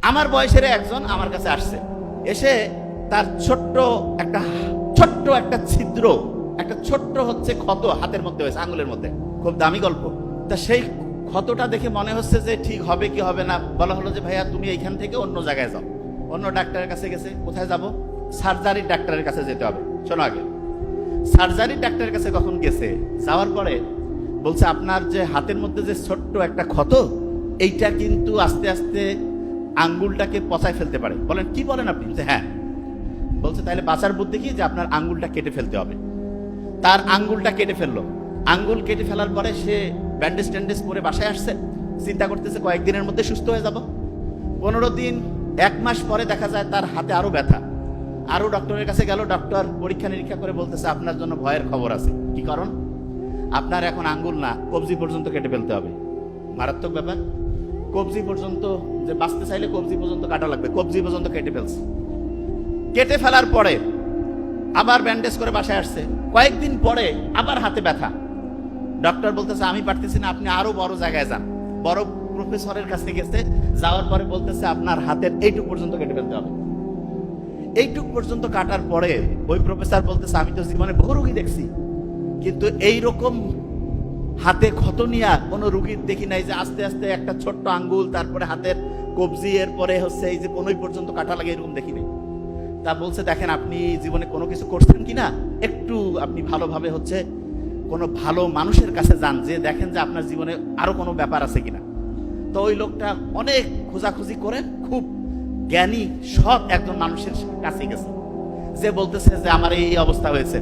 আমার বয়সের একজন আমার কাছে আসছে, এসে তার ছোট্ট একটা ছিদ্র, একটা ছোট্ট হচ্ছে ক্ষত হাতের মধ্যে হয়েছে, আঙ্গুলের মধ্যে। খুব দামি গল্প। তা সেই ক্ষতটা দেখে মনে হচ্ছে যে ঠিক হবে কি হবে না। বলা হলো যে ভাইয়া তুমি এইখান থেকে অন্য জায়গায় যাও। অন্য ডাক্তারের কাছে গেছে। কোথায় যাব? সার্জারির ডাক্তারের কাছে যেতে হবে। শোনো আগে, সার্জারির ডাক্তারের কাছে কখন গেছে, যাওয়ার পরে বলছে আপনার যে হাতের মধ্যে যে ছোট্ট একটা ক্ষত, এইটা কিন্তু আস্তে আস্তে আঙ্গুলটাকে পচায় ফেলতে পারে। বলেন কি বলেন আপনি? হ্যাঁ। বলছে তাহলে বাঁচার বুদ্ধি কি, যে আপনার আঙ্গুলটা কেটে ফেলতে হবে। তার আঙ্গুলটা কেটে ফেললো। আঙ্গুল কেটে ফেলার পরে সে ব্যান্ডেজ ট্যান্ডেজ পরে বাসায় আসছে, চিন্তা করতেছে কয়েকদিনের মধ্যে সুস্থ হয়ে যাব। 15 দিন 1 মাস পরে দেখা যায় তার হাতে আরো ব্যথা। আরো ডক্টরের কাছে গেল, ডক্টর পরীক্ষা নিরীক্ষা করে বলতেছে আপনার জন্য ভয়ের খবর আছে। কি কারণ? আপনার এখন আঙ্গুল না, কবজি পর্যন্ত কেটে ফেলতে হবে। মারাত্মক ব্যাপার। কবজি পর্যন্ত, যে বাঁচতে চাইলে কবজি পর্যন্ত কাটা লাগবে, কবজি পর্যন্ত কেটে ফেলছে। কেটে ফেলার পরে আবার ব্যান্ডেজ করে বাসায় আসছে, কয়েকদিন পরে আবার হাতে ব্যথা। ডক্টর বলতেছে আমি পারতেছি না, আপনি আরো বড় জায়গায় যান। বড় প্রফেসরের কাছে গেছে, যাওয়ার পরে বলতেছে আপনার হাতের এইটুক পর্যন্ত কেটে ফেলতে হবে। এইটুক পর্যন্ত কাটার পরে ওই প্রফেসর বলতেছে আমি তো জীবনে বহু রোগী দেখছি, কিন্তু এইরকম হাতে ক্ষত নিয়ে কোনো রুগীর দেখি নাই, যে আস্তে আস্তে একটা ছোট্ট আঙ্গুল, তারপরে হাতের কবজি, এরপরে হচ্ছে এই যে কোনোই পর্যন্ত কাটা লাগে, এরকম দেখি নাই। তা বলছে দেখেন আপনি জীবনে কোনো কিছু করছেন কিনা, একটু আপনি ভালোভাবে হচ্ছে কোনো ভালো মানুষের কাছে যান, যে দেখেন যে আপনার জীবনে আরো কোনো ব্যাপার আছে কিনা। তো ওই লোকটা অনেক খোঁজাখুঁজি করে খুব জ্ঞানী সৎ একজন মানুষের কাছে গেছে, যে বলতেছে যে আমার এই অবস্থা হয়েছে।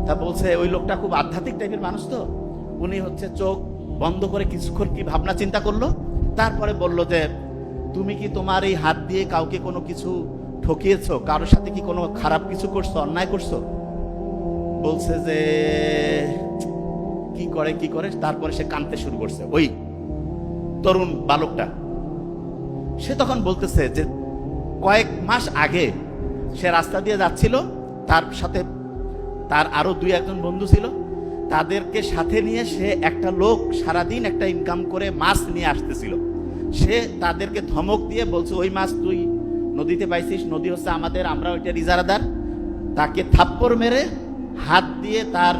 তা বলছে ওই লোকটা খুব আধ্যাত্মিক টাইপের মানুষ, তো উনি হচ্ছে চোখ বন্ধ করে কিছুক্ষণ কি ভাবনা চিন্তা করলো, তারপরে বলল যে তুমি কি তোমার এই হাত দিয়ে কাউকে কোনো কিছু ঠকিয়েছো, কারোর সাথে কি কোনো খারাপ কিছু করছো, অন্যায় করছো? বলছে যে কি করে। তারপরে সে কাঁদতে শুরু করছে, ওই তরুণ বালকটা। সে তখন বলতেছে যে কয়েক মাস আগে সে রাস্তা দিয়ে যাচ্ছিল, তার সাথে তার আরো 2-1 বন্ধু ছিল, তাদেরকে সাথে নিয়ে সে একটা লোক সারাদিন একটা ইনকাম করে মাছ নিয়ে আসতেছিল। সে তাদেরকে ধমক দিয়ে বলছে ওই মাছ তুই নদীতে পাইছিস, নদী হচ্ছে আমাদের, আমরা ওইটার ইজারাদার। তাকে থাপ্পড় মেরে হাত দিয়ে তার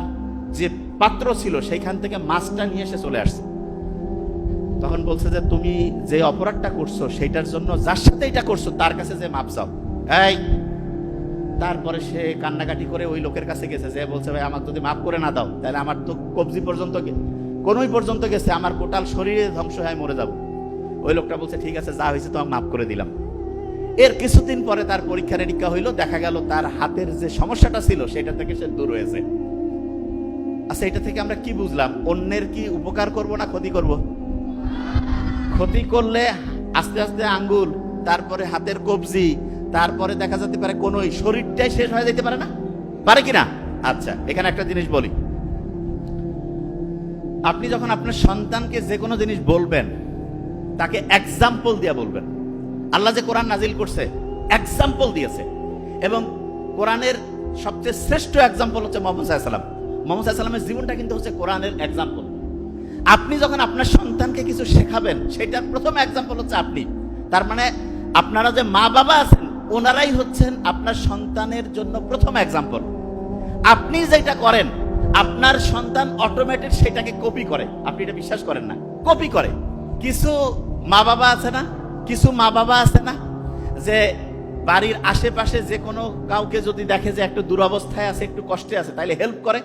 যে পাত্র ছিল সেইখান থেকে মাছটা নিয়ে এসে চলে আসছে। তখন বলছে যে তুমি যে অপরাধটা করছো সেইটার জন্য যার সাথে এটা করছো তার কাছে যে মাপ চাও। এই তারপরে সে কান্নাকাটি করে ওই লোকের কাছে গেছে, যে বলছে ভাই আমাকে যদি মাফ করে না দাও তাহলে আমার তো কবজি পর্যন্ত কোনোই পর্যন্ত গেছে, আমার টোটাল শরীরে ধ্বংস হয়ে মরে যাব। ওই লোকটা বলছে ঠিক আছে, যা হয়েছে তো আমি মাফ করে দিলাম। এর কিছুদিন পরে তার পরীক্ষা নিরীক্ষা হইলো, দেখা গেল তার হাতের যে সমস্যাটা ছিল সেটা থেকে সে দূর হয়েছে। আচ্ছা, এটা থেকে আমরা কি বুঝলাম? অন্যের কি উপকার করব না ক্ষতি করব? ক্ষতি করলে আস্তে আস্তে আঙ্গুল, তারপরে হাতের কবজি, তারপরে দেখা যেতে পারে কোন শরীরটাই শেষ হয়ে যেতে পারে না, পারে কিনা? আচ্ছা, এখানে একটা জিনিস বলি। আপনি যখন আপনার সন্তানকে যে কোনো জিনিস বলবেন, তাকে এক্সাম্পল দিয়ে বলবেন। আল্লাহ যে কোরআন নাজিল করছে এক্সাম্পল দিয়েছে, এবং কোরআনের সবচেয়ে শ্রেষ্ঠ এক্সাম্পল হচ্ছে মুহাম্মদ সাল্লাল্লাহু আলাইহি ওয়াসাল্লাম। মুহাম্মদ সাল্লাল্লাহু আলাইহি ওয়াসাল্লামের জীবনটা কিন্তু হচ্ছে কোরআনের এক্সাম্পল। আপনি যখন আপনার সন্তানকে কিছু শেখাবেন, সেটার প্রথম এক্সাম্পল হচ্ছে আপনি। তার মানে আপনারা যে মা বাবা আছেন, ওনারাই হচ্ছেন আপনার সন্তানের জন্য প্রথম এক্সাম্পল। আপনি যেটা করেন আপনার সন্তান অটোমেটিক সেটাকে কপি করে। আপনি এটা বিশ্বাস করেন না? কপি করে। কিছু মা বাবা আছে না যে বাড়ির আশেপাশে যে কোনো কাউকে যদি দেখে যে একটু দুরবস্থায় আছে, একটু কষ্টে আছে, তাইলে হেল্প করে।